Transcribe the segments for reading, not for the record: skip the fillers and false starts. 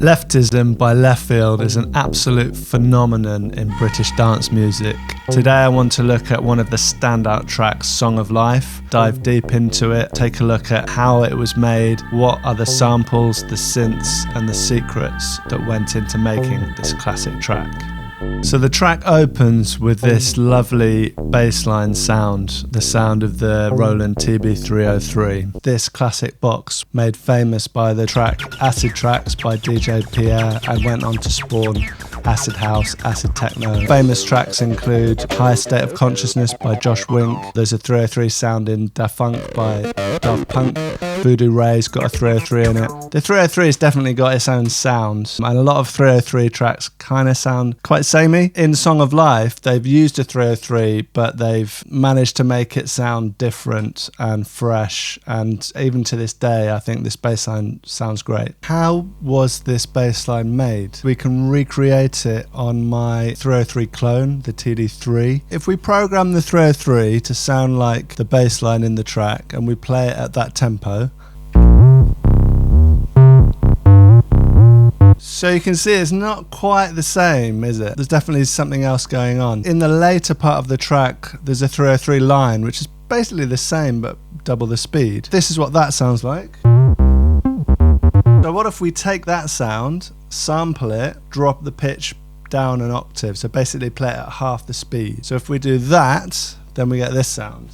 Leftism by Leftfield is an absolute phenomenon in British dance music. Today I want to look at one of the standout tracks, Song of Life, dive deep into it, take a look at how it was made, what are the samples, the synths and the secrets that went into making this classic track. So the track opens with this lovely bassline sound, the sound of the Roland TB-303. This classic box made famous by the track Acid Tracks by DJ Pierre and went on to spawn acid house, acid techno. Famous tracks include Higher State of Consciousness by Josh Wink. There's a 303 sound in Da Funk by Daft Punk. Voodoo Ray's got a 303 in it. The 303 has definitely got its own sound, and a lot of 303 tracks kind of sound quite samey. In Song of Life, they've used a 303, but they've managed to make it sound different and fresh, and even to this day, I think this bass line sounds great. How was this bass line made? We can recreate it on my 303 clone, the TD3. If we program the 303 to sound like the bass line in the track, and we play it at that tempo, so you can see it's not quite the same, is it? There's definitely something else going on. In the later part of the track, there's a 303 line, which is basically the same, but double the speed. This is what that sounds like. So what if we take that sound, sample it, drop the pitch down an octave, so basically play it at half the speed. So if we do that, then we get this sound.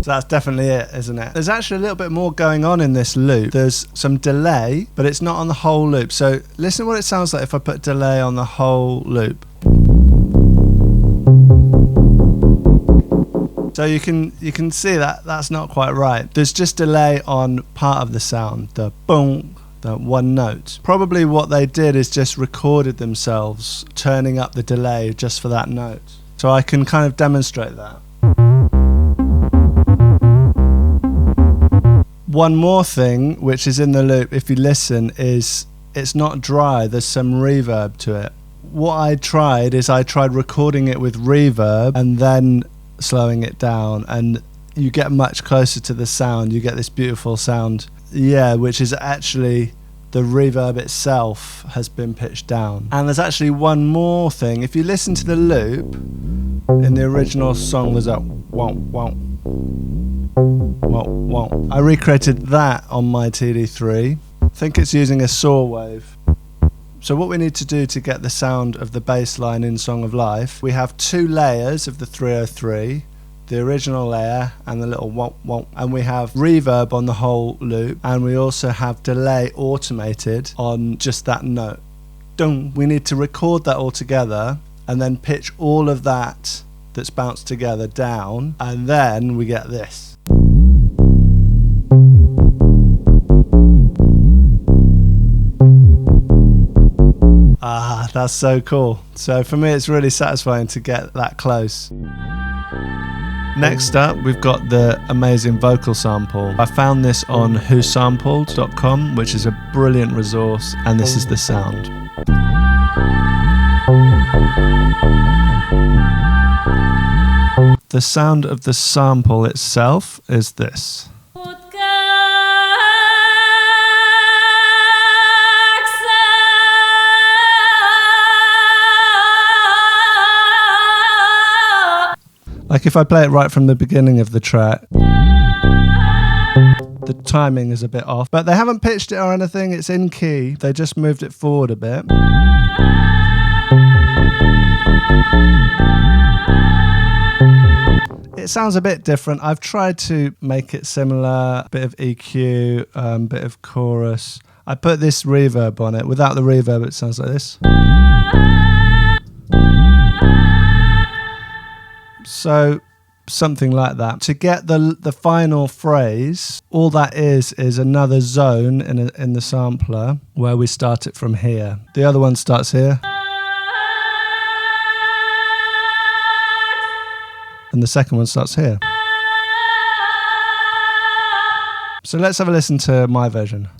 So that's definitely it, isn't it? There's actually a little bit more going on in this loop. There's some delay, but it's not on the whole loop. So listen to what it sounds like if I put delay on the whole loop. So you can see that that's not quite right. There's just delay on part of the sound, the boom, the one note. Probably what they did is just recorded themselves turning up the delay just for that note. So I can kind of demonstrate that. One more thing which is in the loop, if you listen, is it's not dry, there's some reverb to it. What I tried recording it with reverb and then slowing it down, and you get much closer to the sound. You get this beautiful sound, which is actually the reverb itself has been pitched down. And there's actually one more thing. If you listen to the loop, in the original song there's a wow, wow. I recreated that on my TD3. I think it's using a saw wave. So what we need to do to get the sound of the bass line in Song of Life, we have two layers of the 303, the original layer and the little womp womp, and we have reverb on the whole loop, and we also have delay automated on just that note. We need to record that all together and then pitch all of that that's bounced together down, and then we get this. That's so cool. So for me it's really satisfying to get that close. Next up, we've got the amazing vocal sample. I found this on whosampled.com, which is a brilliant resource, and this is the sound. The sound of the sample itself is this. Like if I play it right from the beginning of the track, the timing is a bit off, but they haven't pitched it or anything, it's in key, they just moved it forward a bit. It sounds a bit different. I've tried to make it similar, a bit of EQ, bit of chorus. I put this reverb on it. Without the reverb it sounds like this. So something like that. To get the final phrase, all that is another zone in the sampler where we start it from here. The other one starts here. And the second one starts here. So let's have a listen to my version.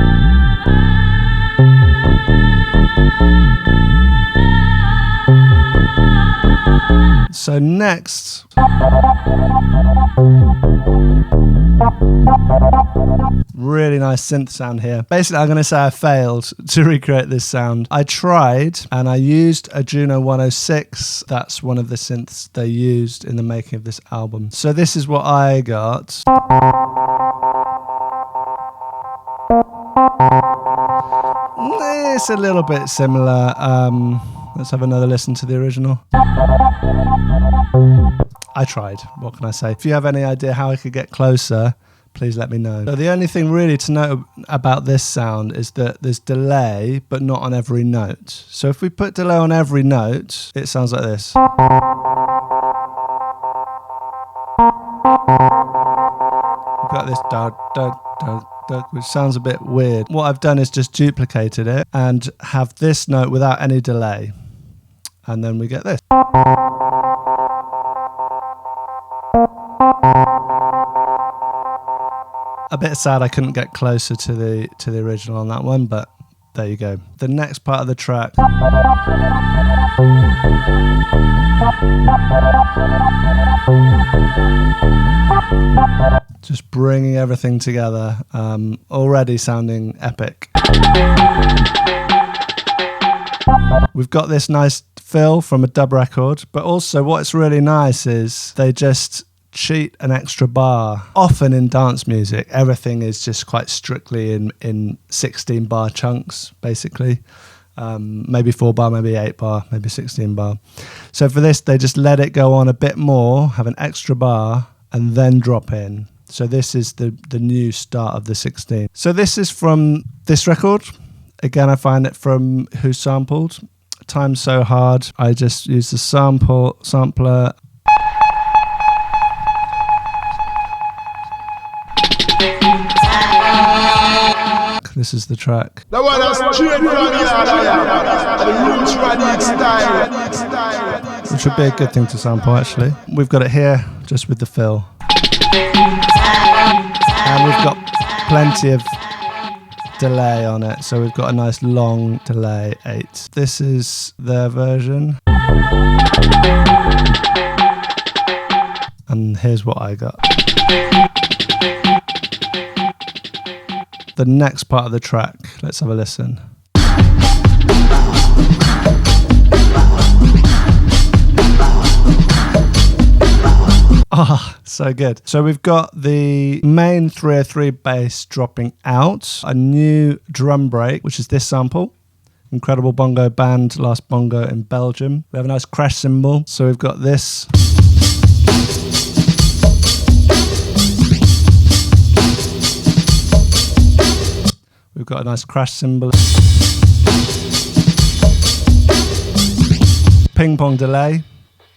So next, Really nice synth sound here. Basically, I'm going to say I failed to recreate this sound. I tried and I used a Juno 106. That's one of the synths they used in the making of this album. So this is what I got. It's a little bit similar. Let's have another listen to the original. I tried. What can I say? If you have any idea how I could get closer, please let me know. So the only thing really to note about this sound is that there's delay, but not on every note. So if we put delay on every note, it sounds like this. We've got this da da da da, which sounds a bit weird. What I've done is just duplicated it and have this note without any delay. And then we get this. A bit sad I couldn't get closer to the original on that one, but there you go. The next part of the track. Just bringing everything together, already sounding epic. We've got this nice fill from a dub record, but also what's really nice is they just cheat an extra bar. Often in dance music, everything is just quite strictly in 16 bar chunks, basically. Maybe 4 bar, maybe 8 bar, maybe 16 bar. So for this, they just let it go on a bit more, have an extra bar, and then drop in. So this is the new start of the 16. So this is from this record. Again, I find it from Who Sampled. Time's So Hard. I just used the sampler. This is the track. Which would be a good thing to sample, actually. We've got it here, just with the fill. And we've got plenty of delay on it, so we've got a nice long delay 8. This is their version. And here's what I got. The next part of the track, let's have a listen. Ah, so good. So we've got the main 303 bass dropping out, a new drum break, which is this sample. Incredible bongo band, Last Bongo in Belgium. We have a nice crash cymbal. So we've got this. We've got a nice crash cymbal. Ping pong delay,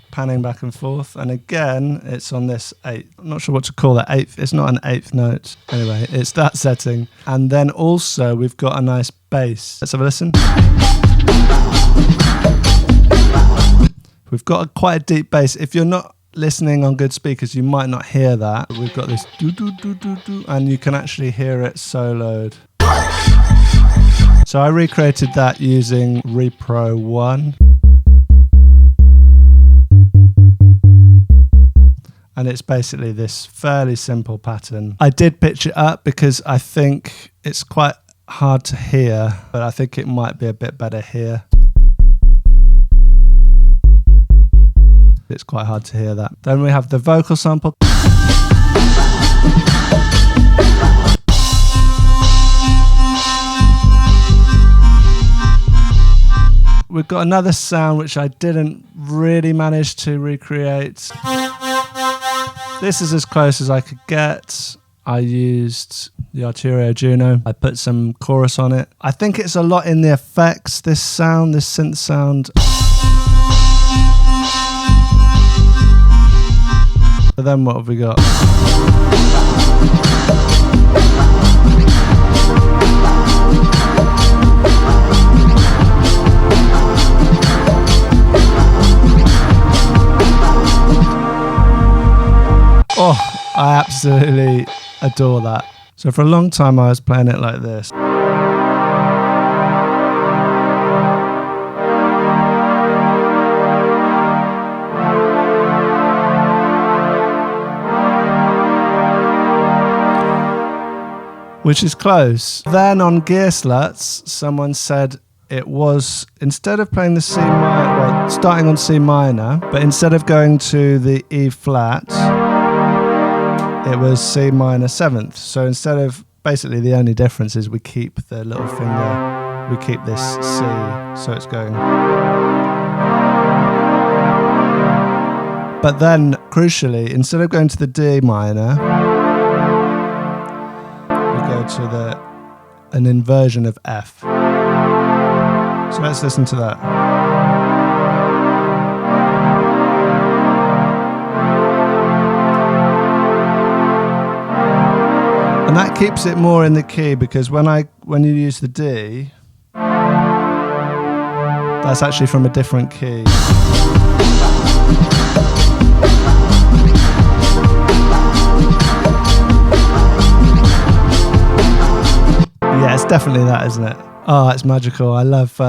panning back and forth. And again, it's on this 8th. I'm not sure what to call that 8th. It's not an 8th note. Anyway, it's that setting. And then also we've got a nice bass. Let's have a listen. We've got quite a deep bass. If you're not listening on good speakers, you might not hear that. We've got this do do do do do, and you can actually hear it soloed. So I recreated that using Repro 1. And it's basically this fairly simple pattern. I did pitch it up because I think it's quite hard to hear, but I think it might be a bit better here. It's quite hard to hear that. Then we have the vocal sample. We've got another sound which I didn't really manage to recreate. This is as close as I could get. I used the Arturio Juno. I put some chorus on it. I think it's a lot in the effects, this sound, this synth sound. So then what have we got? Oh, I absolutely adore that. So for a long time I was playing it like this. which is close. Then on Gearsluts, someone said it was, instead of playing the C minor, well, starting on C minor, but instead of going to the E flat, it was C minor 7th. So instead of, basically the only difference is we keep the little finger, we keep this C, so it's going. But then, crucially, instead of going to the D minor, we go to an inversion of F. So let's listen to that. And that keeps it more in the key, because when you use the D, that's actually from a different key. Yeah, it's definitely that, isn't it? Oh, it's magical. I love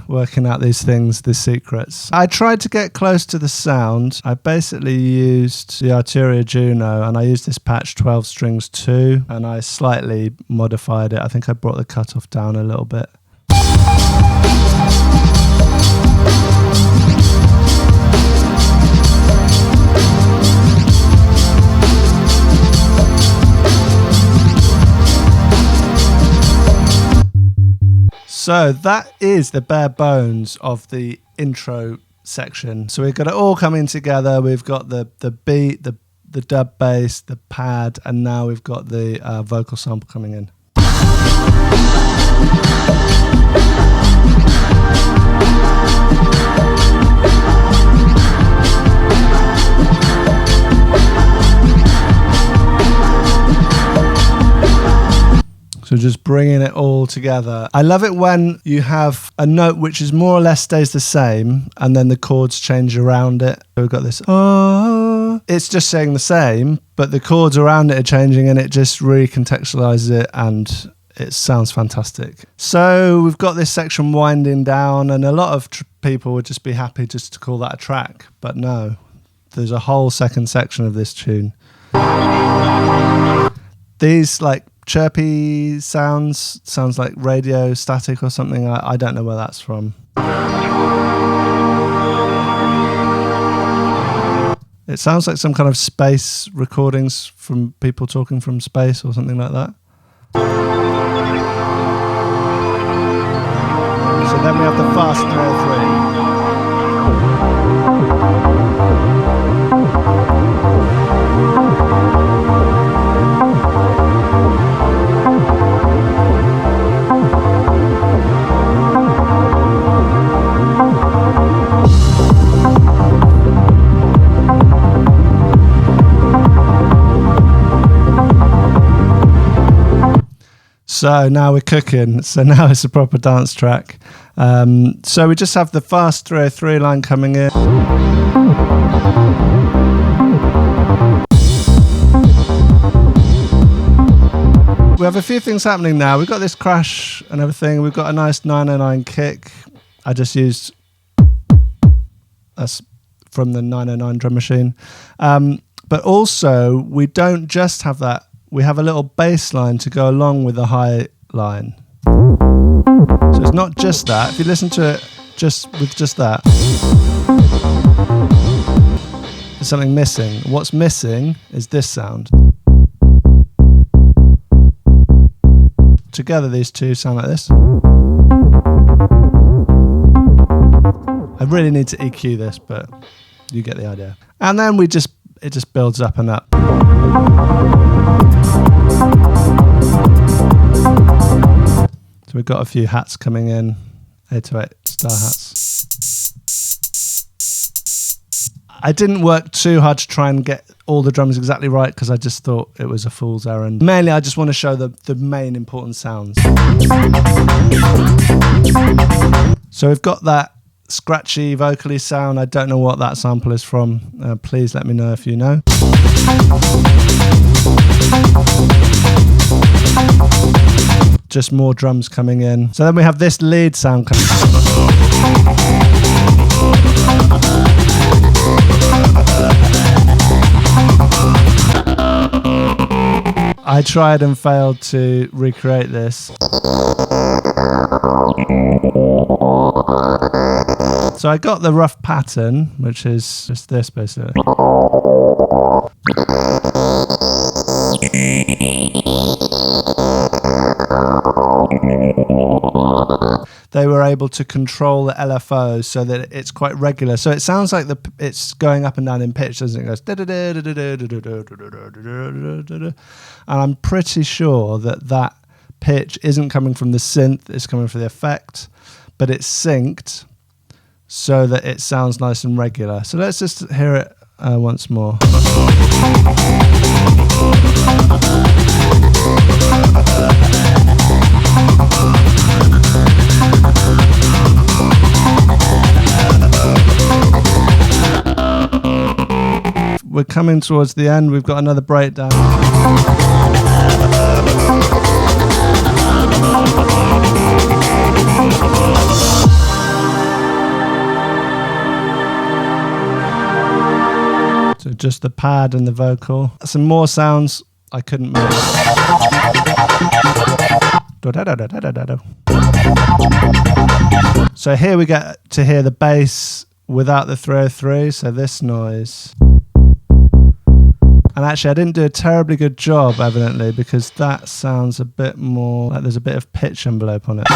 working out these things, the secrets. I tried to get close to the sound. I basically used the Arturia Juno, and I used this patch 12 strings 2, and I slightly modified it. I think I brought the cutoff down a little bit. So that is the bare bones of the intro section. So we've got it all coming together. We've got the beat, the dub bass, the pad, and now we've got the vocal sample coming in. So just bringing it all together. I love it when you have a note which is more or less stays the same, and then the chords change around it. So we've got this, oh, it's just saying the same, but the chords around it are changing, and it just recontextualizes it, and it sounds fantastic. So we've got this section winding down, and a lot of people would just be happy just to call that a track, but no, there's a whole second section of this tune. These like chirpy sounds like radio static or something. I don't know where that's from. It sounds like some kind of space recordings from people talking from space or something like that. So then we have the fast 303. So now we're cooking. So now it's a proper dance track. So we just have the fast 303 line coming in. We have a few things happening now. We've got this crash and everything. We've got a nice 909 kick. I just used, that's from the 909 drum machine. But also, we don't just have that. We have a little bass line to go along with the high line. So it's not just that. If you listen to it just with just that, there's something missing. What's missing is this sound. Together these two sound like this. I really need to EQ this, but you get the idea. And then it just builds up and up. So we've got a few hats coming in, 808 star hats. I didn't work too hard to try and get all the drums exactly right, because I just thought it was a fool's errand. Mainly I just want to show the main important sounds. So we've got that scratchy vocally sound. I don't know what that sample is from. Please let me know if you know. Just more drums coming in. So then we have this lead sound coming in. I tried and failed to recreate this. So I got the rough pattern, which is just this basically. They were able to control the LFO so that it's quite regular. So it sounds like it's going up and down in pitch, doesn't it? It goes. And I'm pretty sure that pitch isn't coming from the synth, it's coming from the effect, but it's synced so that it sounds nice and regular. So let's just hear it once more. We're coming towards the end. We've got another breakdown. So just the pad and the vocal. Some more sounds I couldn't make. So here we get to hear the bass without the 303, so this noise. And actually I didn't do a terribly good job, evidently, because that sounds a bit more like there's a bit of pitch envelope on it.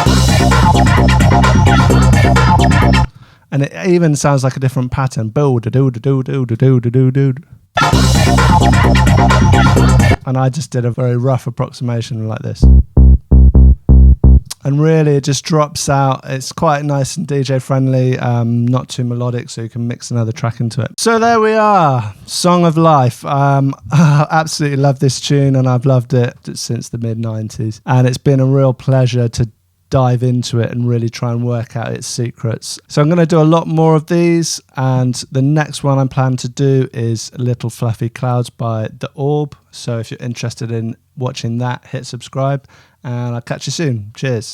And it even sounds like a different pattern. And I just did a very rough approximation like this. And really it just drops out. It's quite nice and DJ friendly, not too melodic, so you can mix another track into it. So there we are, Song of Life. I absolutely love this tune, and I've loved it since the mid-90s. And it's been a real pleasure to dive into it and really try and work out its secrets. So I'm going to do a lot more of these, and the next one I'm planning to do is Little Fluffy Clouds by The Orb. So if you're interested in watching that, hit subscribe, and I'll catch you soon. Cheers.